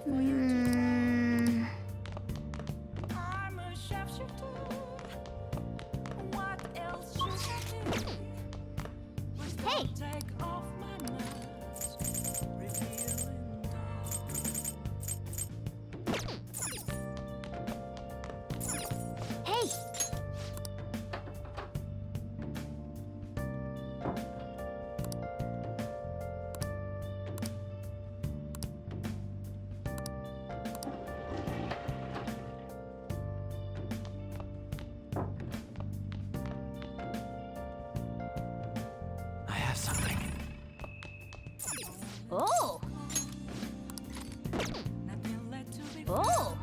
Hmm. Hey! Hey! I have something. Oh! Oh!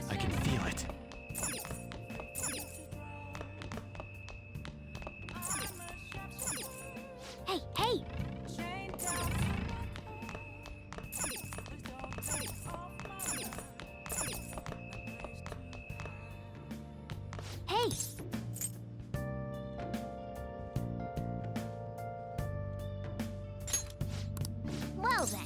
I can feel it. Hey, hey! Hey! Well then.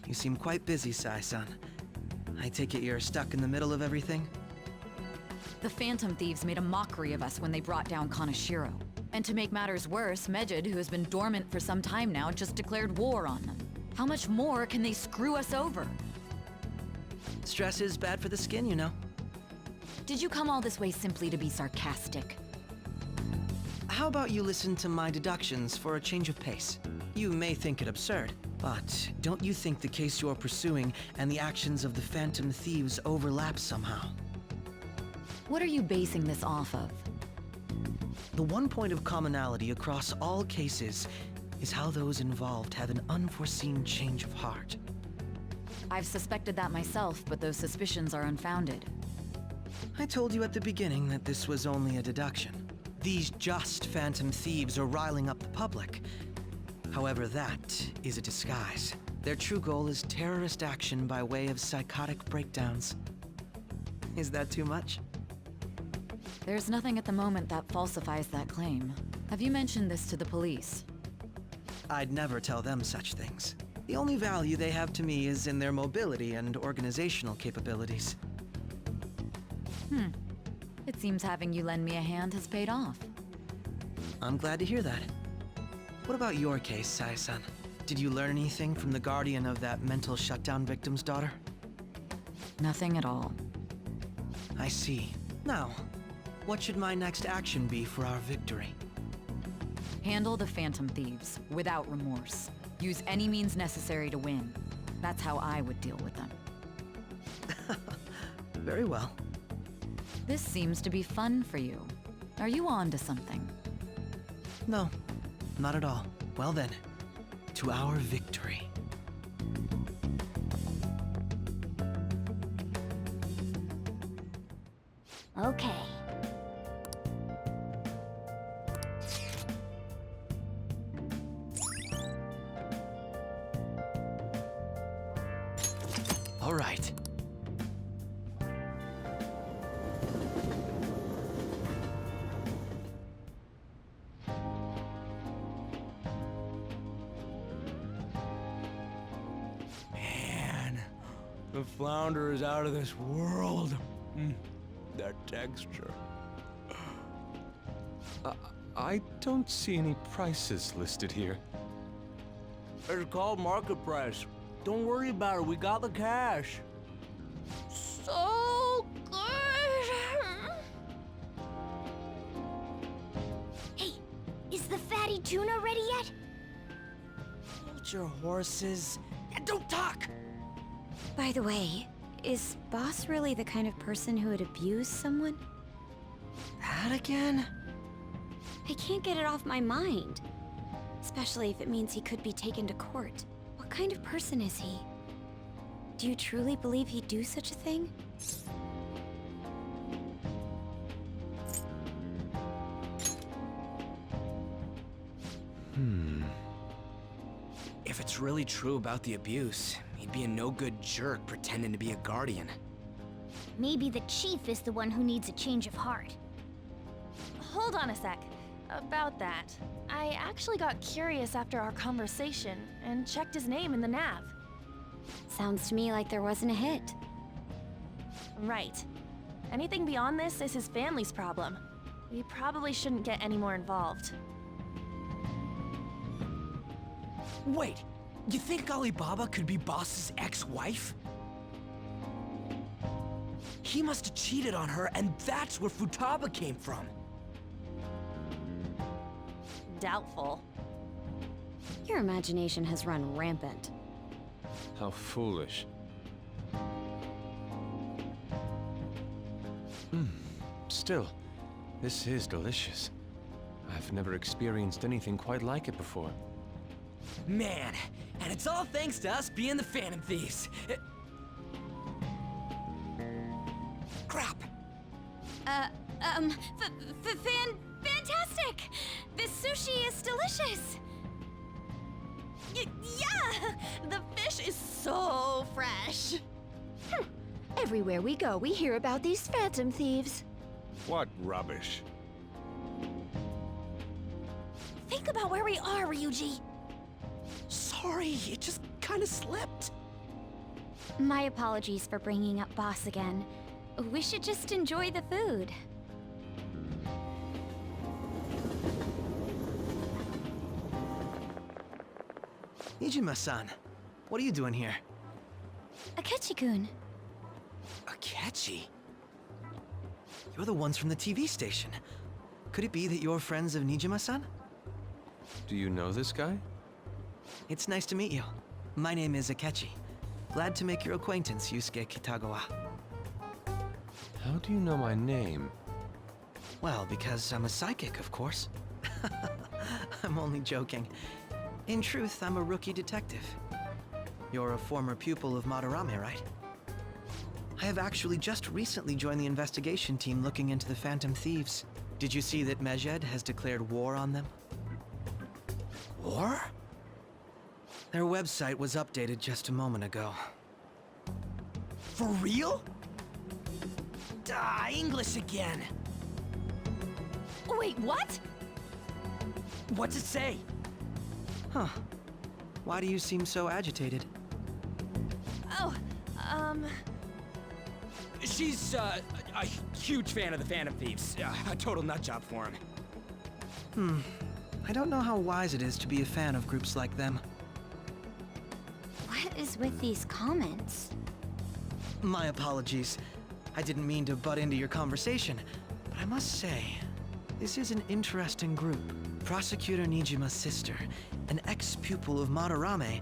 You seem quite busy, Sai-san. I take it you're stuck in the middle of everything? The Phantom Thieves made a mockery of us when they brought down Kaneshiro. And to make matters worse, Mejid, who has been dormant for some time now, just declared war on them. How much more can they screw us over? Stress is bad for the skin, you know. Did you come all this way simply to be sarcastic? How about you listen to my deductions for a change of pace? You may think it absurd, but don't you think the case you're pursuing and the actions of the Phantom Thieves overlap somehow? What are you basing this off of? The one point of commonality across all cases is how those involved have an unforeseen change of heart. I've suspected that myself, but those suspicions are unfounded. I told you at the beginning that this was only a deduction. These just Phantom Thieves are riling up the public. However, that is a disguise. Their true goal is terrorist action by way of psychotic breakdowns. Is that too much? There's nothing at the moment that falsifies that claim. Have you mentioned this to the police? I'd never tell them such things. The only value they have to me is in their mobility and organizational capabilities. It seems having you lend me a hand has paid off. I'm glad to hear that. What about your case, Sai-san? Did you learn anything from the guardian of that mental shutdown victim's daughter? Nothing at all. I see. Now, what should my next action be for our victory? Handle the Phantom Thieves, without remorse. Use any means necessary to win. That's how I would deal with them. Very well. This seems to be fun for you. Are you on to something? No, not at all. Well then, to our victory. Okay. All right. Man, the flounder is out of this world. That texture. I don't see any prices listed here. It's called market price. Don't worry about it. We got the cash. So good! Hey, is the fatty tuna ready yet? hold your horses, and don't talk! By the way, is Boss really the kind of person who would abuse someone? That again? I can't get it off my mind. Especially if it means he could be taken to court. What kind of person is he? Do you truly believe he'd do such a thing? If it's really true about the abuse, he'd be a no-good jerk pretending to be a guardian. Maybe the chief is the one who needs a change of heart. Hold on a sec. About that, I actually got curious after our conversation and checked his name in the nav. Sounds to me like there wasn't a hit. Right. Anything beyond this is his family's problem. We probably shouldn't get any more involved. Wait, you think Alibaba could be Boss's ex-wife? He must have cheated on her, and that's where Futaba came from. Doubtful. Your imagination has run rampant. How foolish. Still, this is delicious. I've never experienced anything quite like it before. Man, and it's all thanks to us being the Phantom Thieves. Crap. Fantastic! This sushi is delicious! Yeah! The fish is so fresh! Everywhere we go, we hear about these phantom thieves. What rubbish. Think about where we are, Ryuji! Sorry, it just kind of slipped. My apologies for bringing up Boss again. We should just enjoy the food. Nijima-san, what are you doing here? Akechi-kun. Akechi? You're the ones from the TV station. Could it be that you're friends of Nijima-san? Do you know this guy? It's nice to meet you. My name is Akechi. Glad to make your acquaintance, Yusuke Kitagawa. How do you know my name? Well, because I'm a psychic, of course. I'm only joking. In truth, I'm a rookie detective. You're a former pupil of Madarame, right? I have actually just recently joined the investigation team looking into the Phantom Thieves. Did you see that Medjed has declared war on them? War? Their website was updated just a moment ago. For real? English again. Wait, what? What's it say? Huh. Why do you seem so agitated? Oh, She's, a huge fan of the Phantom Thieves. A total nutjob for him. I don't know how wise it is to be a fan of groups like them. What is with these comments? My apologies. I didn't mean to butt into your conversation, but I must say, this is an interesting group. Prosecutor Nijima's sister, an ex-pupil of Madarame,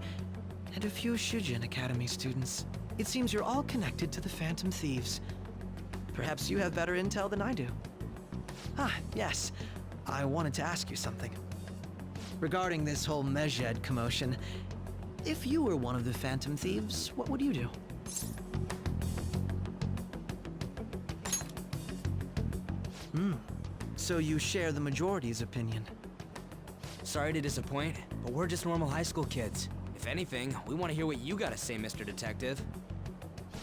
and a few Shujin Academy students. It seems you're all connected to the Phantom Thieves. Perhaps you have better intel than I do. Ah, yes. I wanted to ask you something. Regarding this whole Medjed commotion, if you were one of the Phantom Thieves, what would you do? So you share the majority's opinion. Sorry to disappoint, but we're just normal high school kids. If anything, we want to hear what you gotta say, Mr. Detective.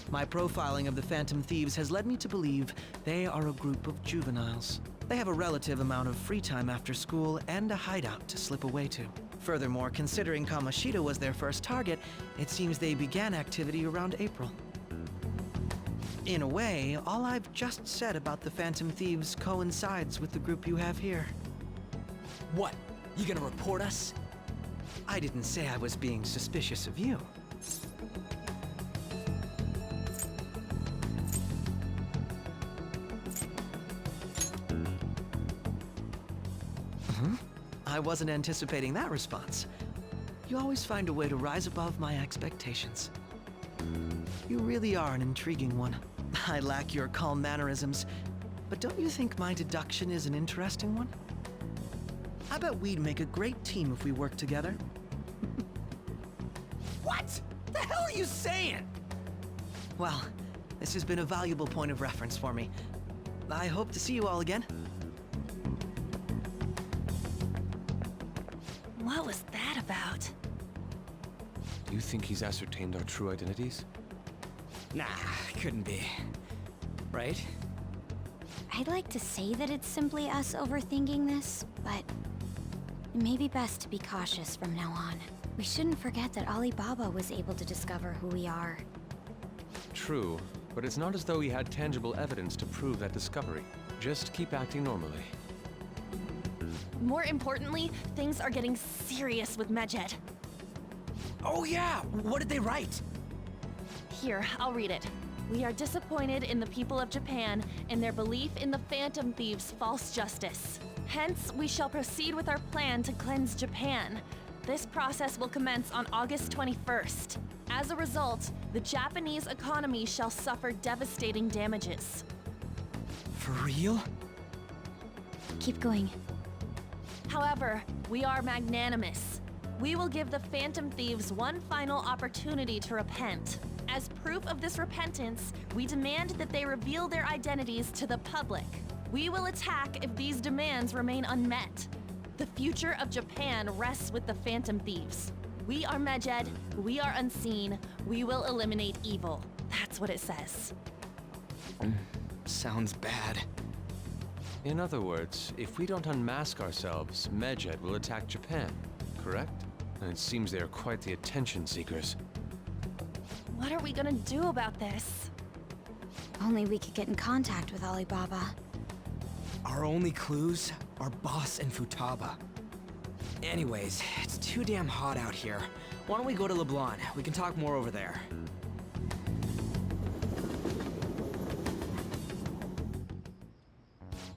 My profiling of the Phantom Thieves has led me to believe they are a group of juveniles. They have a relative amount of free time after school and a hideout to slip away to. Furthermore, considering Kamoshida was their first target, it seems they began activity around April. In a way, all I've just said about the Phantom Thieves coincides with the group you have here. What? You gonna report us? I didn't say I was being suspicious of you. I wasn't anticipating that response. You always find a way to rise above my expectations. You really are an intriguing one. I lack your calm mannerisms, but don't you think my deduction is an interesting one? I bet we'd make a great team if we worked together. What? The hell are you saying? Well, this has been a valuable point of reference for me. I hope to see you all again. What was that about? Do you think he's ascertained our true identities? Nah, couldn't be. Right? I'd like to say that it's simply us overthinking this, but it may be best to be cautious from now on. We shouldn't forget that Alibaba was able to discover who we are. True, but it's not as though he had tangible evidence to prove that discovery. Just keep acting normally. More importantly, things are getting serious with Medjed. Oh yeah, what did they write? Here, I'll read it. We are disappointed in the people of Japan in their belief in the Phantom Thieves' false justice. Hence, we shall proceed with our plan to cleanse Japan. This process will commence on August 21st. As a result, the Japanese economy shall suffer devastating damages. For real? Keep going. However, we are magnanimous. We will give the Phantom Thieves one final opportunity to repent. As proof of this repentance, we demand that they reveal their identities to the public. We will attack if these demands remain unmet. The future of Japan rests with the Phantom Thieves. We are Medjed, we are unseen, we will eliminate evil. That's what it says. Sounds bad. In other words, if we don't unmask ourselves, Medjed will attack Japan, correct? And it seems they are quite the attention seekers. What are we gonna do about this? Only we could get in contact with Alibaba. Our only clues are Boss and Futaba. Anyways, it's too damn hot out here. Why don't we go to LeBlanc? We can talk more over there.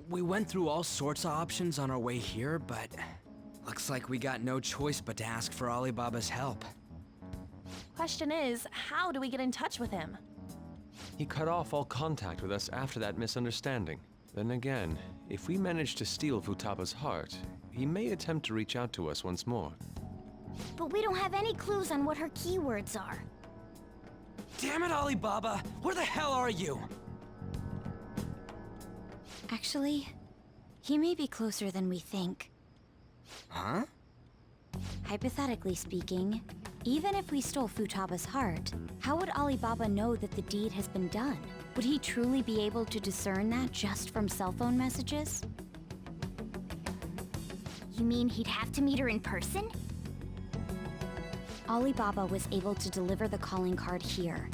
We went through all sorts of options on our way here, but looks like we got no choice but to ask for Alibaba's help. Question is, how do we get in touch with him? He cut off all contact with us after that misunderstanding. Then again, if we manage to steal Futaba's heart, he may attempt to reach out to us once more. But we don't have any clues on what her keywords are. Damn it, Alibaba! Where the hell are you? Actually, he may be closer than we think. Huh? Hypothetically speaking, even if we stole Futaba's heart, how would Alibaba know that the deed has been done? Would he truly be able to discern that just from cell phone messages? You mean he'd have to meet her in person? Alibaba was able to deliver the calling card here.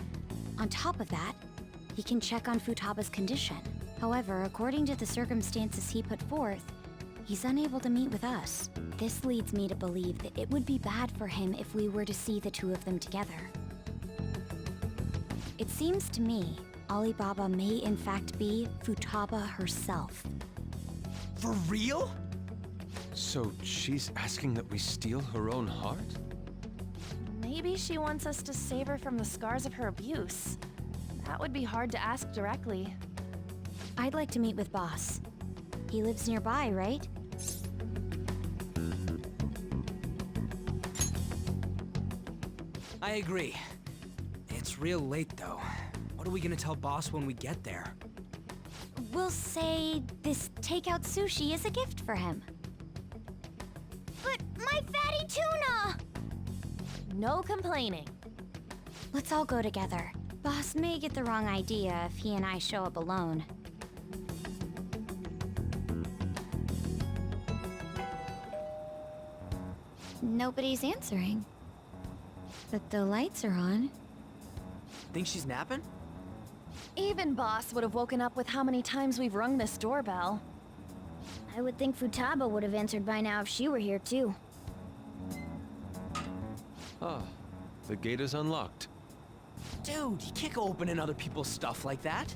On top of that, he can check on Futaba's condition. However, according to the circumstances he put forth, he's unable to meet with us. This leads me to believe that it would be bad for him if we were to see the two of them together. It seems to me Alibaba may in fact be Futaba herself. For real? So she's asking that we steal her own heart? Maybe she wants us to save her from the scars of her abuse. That would be hard to ask directly. I'd like to meet with Boss. He lives nearby, right? I agree. It's real late, though. What are we gonna tell Boss when we get there? We'll say this takeout sushi is a gift for him. But my fatty tuna! No complaining. Let's all go together. Boss may get the wrong idea if he and I show up alone. Nobody's answering. But the lights are on. Think she's napping? Even Boss would have woken up with how many times we've rung this doorbell. I would think Futaba would have answered by now if she were here too. Ah, the gate is unlocked. Dude, you can't go opening other people's stuff like that.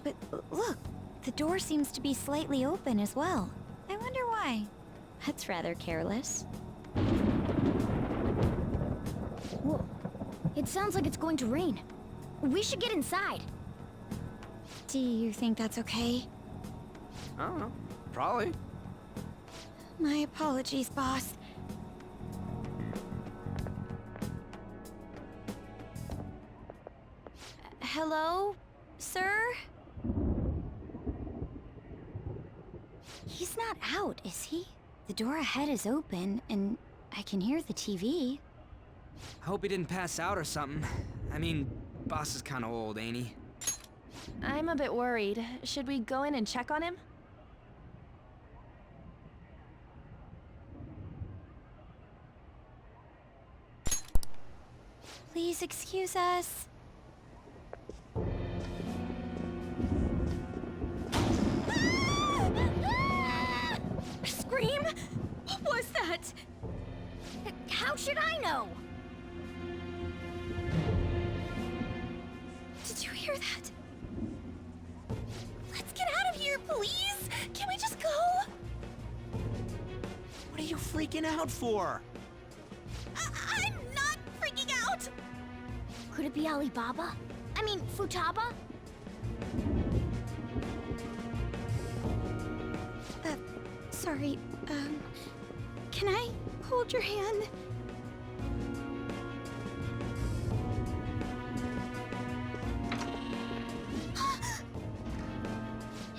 But look, the door seems to be slightly open as well. I wonder why. That's rather careless. Whoa. It sounds like it's going to rain. We should get inside. Do you think that's okay? I don't know. Probably. My apologies, boss. Hello, sir? He's not out, is he? The door ahead is open, and I can hear the TV. I hope he didn't pass out or something. I mean, boss is kind of old, ain't he? I'm a bit worried. Should we go in and check on him? Please excuse us. Scream? What was that? How should I know? Did you hear that? Let's get out of here, please! Can we just go? What are you freaking out for? I'm not freaking out! Could it be Alibaba? I mean, Futaba? Sorry, can I hold your hand?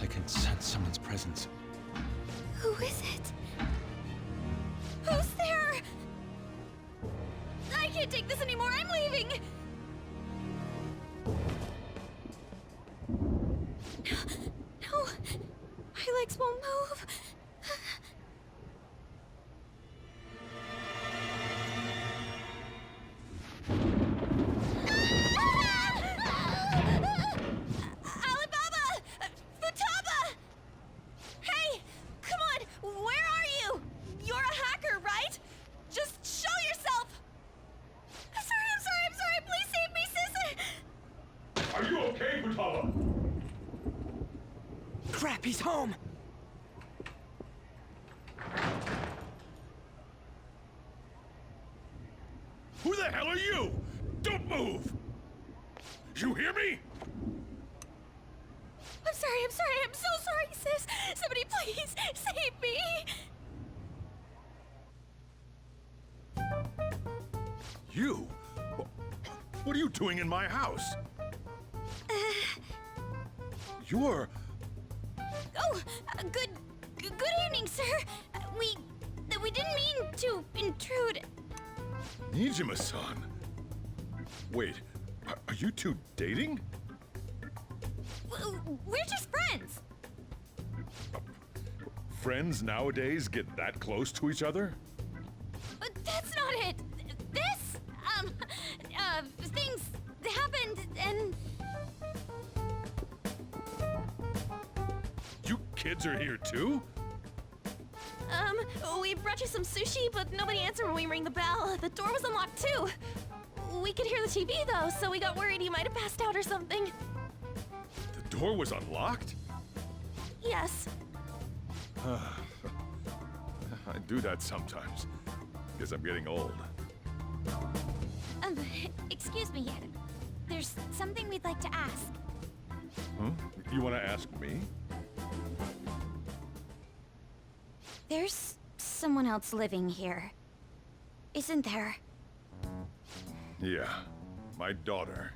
I can sense someone's presence. Who is it? Who's there? I can't take this anymore, I'm leaving! No, my legs won't move. Alibaba! Futaba! Hey, come on, where are you? You're a hacker, right? Just show yourself! I'm sorry, please save me, sis! Are you okay, Futaba? Crap, he's home! Who the hell are you? Don't move! You hear me? I'm so sorry, sis! Somebody please save me! You? What are you doing in my house? You're... Oh, good evening, sir. We didn't mean to intrude. Nijima-san. Wait, are you two dating? We're just friends. Friends nowadays get that close to each other? But that's not it. This, things happened and... You kids are here too? We brought you some sushi, but nobody answered when we rang the bell. The door was unlocked too. We could hear the TV though, so we got worried he might have passed out or something. The door was unlocked? Yes. I do that sometimes. Because I'm getting old. Excuse me. There's something we'd like to ask. Huh? You want to ask me? There's someone else living here. Isn't there? Yeah, my daughter.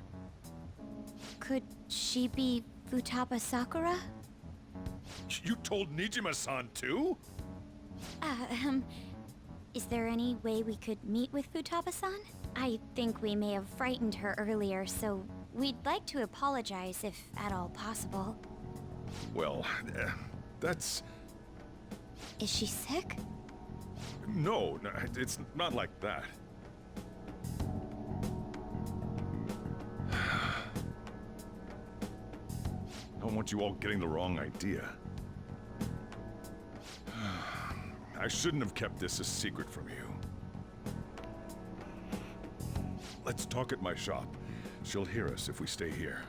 Could she be Futaba Sakura? You told Nijima-san too? Is there any way we could meet with Futaba-san? I think we may have frightened her earlier, so we'd like to apologize if at all possible. Well, that's... Is she sick? No, it's not like that. I don't want you all getting the wrong idea. I shouldn't have kept this a secret from you. Let's talk at my shop. She'll hear us if we stay here.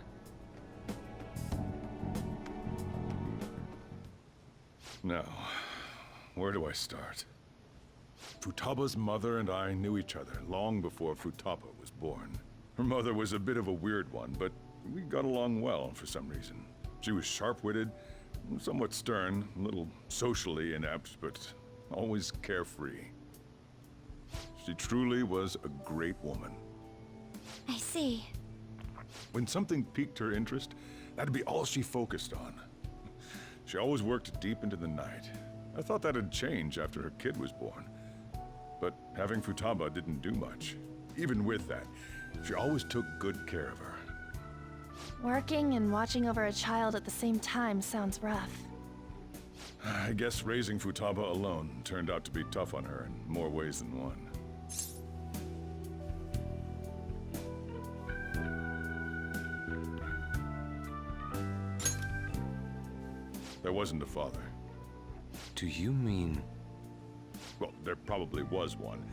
Now, where do I start? Futaba's mother and I knew each other long before Futaba was born. Her mother was a bit of a weird one, but we got along well for some reason. She was sharp-witted, somewhat stern, a little socially inept, but always carefree. She truly was a great woman. I see. When something piqued her interest, that'd be all she focused on. She always worked deep into the night. I thought that'd change after her kid was born. But having Futaba didn't do much. Even with that, she always took good care of her. Working and watching over a child at the same time sounds rough. I guess raising Futaba alone turned out to be tough on her in more ways than one. There wasn't a father. Do you mean... Well, there probably was one.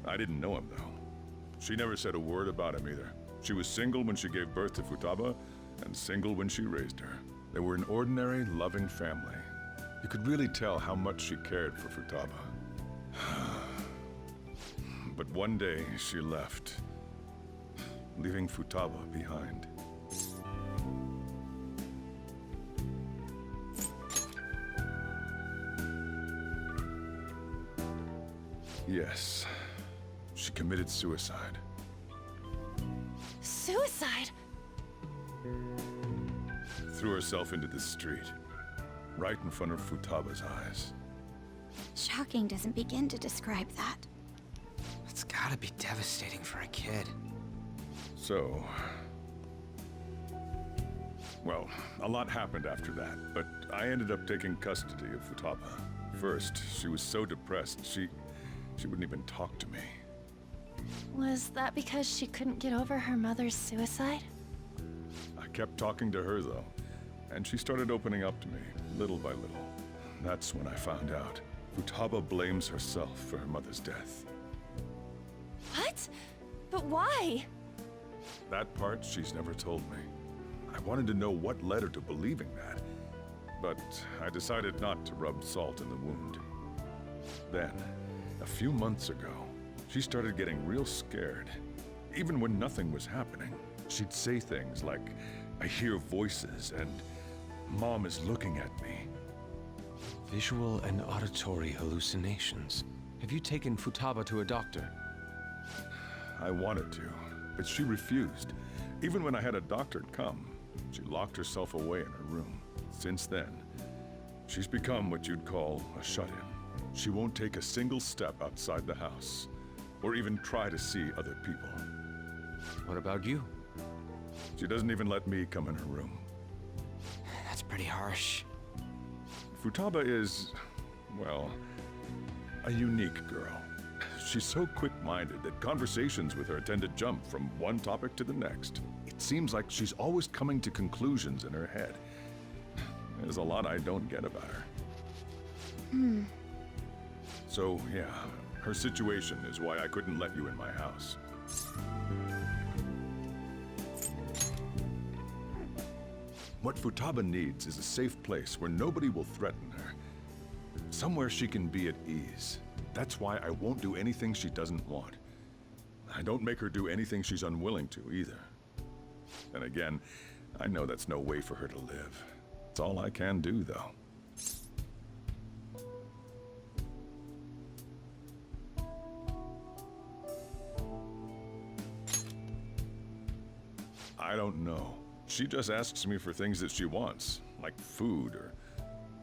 I didn't know him, though. She never said a word about him either. She was single when she gave birth to Futaba, and single when she raised her. They were an ordinary, loving family. You could really tell how much she cared for Futaba. But one day, she left, leaving Futaba behind. Yes, she committed suicide. Suicide? Threw herself into the street, right in front of Futaba's eyes. Shocking doesn't begin to describe that. It's gotta be devastating for a kid. So... Well, a lot happened after that, but I ended up taking custody of Futaba. First, she was so depressed, she wouldn't even talk to me. Was that because she couldn't get over her mother's suicide? I kept talking to her, though, and she started opening up to me, little by little. That's when I found out. Futaba blames herself for her mother's death. What? But why? That part she's never told me. I wanted to know what led her to believing that, but I decided not to rub salt in the wound. Then, a few months ago, she started getting real scared. Even when nothing was happening, she'd say things like, "I hear voices," and "Mom is looking at me." Visual and auditory hallucinations. Have you taken Futaba to a doctor? I wanted to, but she refused. Even when I had a doctor come, she locked herself away in her room. Since then, she's become what you'd call a shut-in. She won't take a single step outside the house, or even try to see other people. What about you? She doesn't even let me come in her room. That's pretty harsh. Futaba is, well, a unique girl. She's so quick-minded that conversations with her tend to jump from one topic to the next. It seems like she's always coming to conclusions in her head. There's a lot I don't get about her. So, yeah, her situation is why I couldn't let you in my house. What Futaba needs is a safe place where nobody will threaten her. Somewhere she can be at ease. That's why I won't do anything she doesn't want. I don't make her do anything she's unwilling to, either. And again, I know that's no way for her to live. It's all I can do, though. I don't know. She just asks me for things that she wants, like food or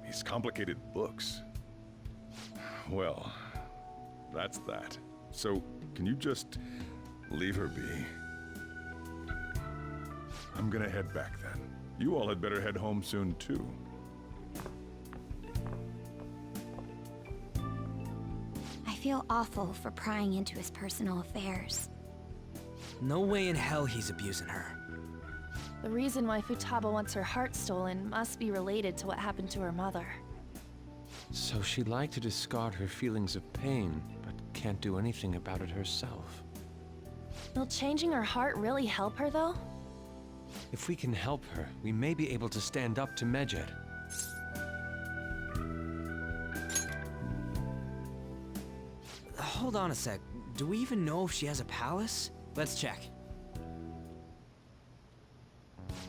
these complicated books. Well, that's that. So, can you just leave her be? I'm gonna head back then. You all had better head home soon, too. I feel awful for prying into his personal affairs. No way in hell he's abusing her. The reason why Futaba wants her heart stolen must be related to what happened to her mother. So she'd like to discard her feelings of pain, but can't do anything about it herself. Will changing her heart really help her, though? If we can help her, we may be able to stand up to Medjed. Hold on a sec. Do we even know if she has a palace? Let's check.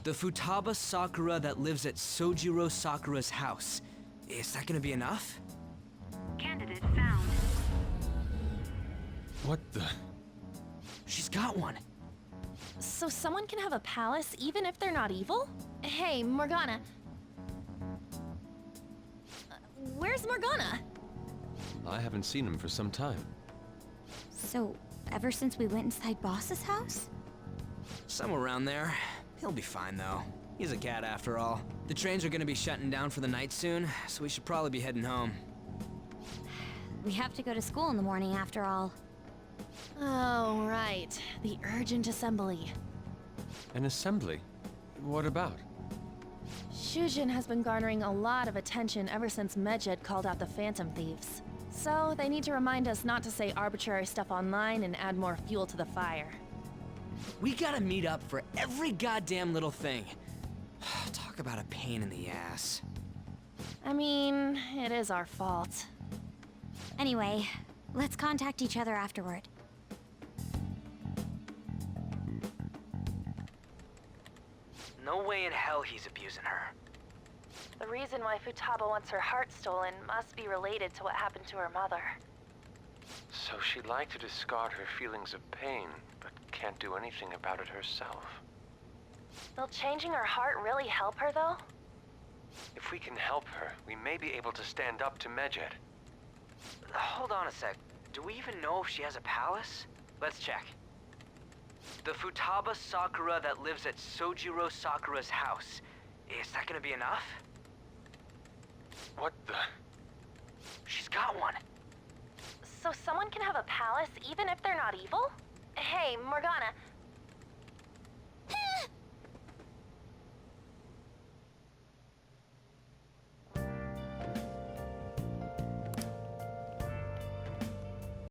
The Futaba Sakura that lives at Sojiro Sakura's house. Is that gonna be enough? Candidate found. What the? She's got one. So someone can have a palace even if they're not evil? Hey, Morgana. Where's Morgana? I haven't seen him for some time. So, ever since we went inside Boss's house? Somewhere around there. He'll be fine, though. He's a cat, after all. The trains are gonna be shutting down for the night soon, so we should probably be heading home. We have to go to school in the morning after all. Oh, right. The urgent assembly. An assembly? What about? Shujin has been garnering a lot of attention ever since Medjed called out the Phantom Thieves. So they need to remind us not to say arbitrary stuff online and add more fuel to the fire. We gotta meet up for every goddamn little thing. Talk about a pain in the ass. I mean, it is our fault. Anyway, let's contact each other afterward. No way in hell he's abusing her. The reason why Futaba wants her heart stolen must be related to what happened to her mother. So she'd like to discard her feelings of pain, but can't do anything about it herself. Will changing her heart really help her, though? If we can help her, we may be able to stand up to Medjed. Hold on a sec. Do we even know if she has a palace? Let's check. The Futaba Sakura that lives at Sojiro Sakura's house. Is that gonna be enough? What the? She's got one. So someone can have a palace even if they're not evil? Hey, Morgana,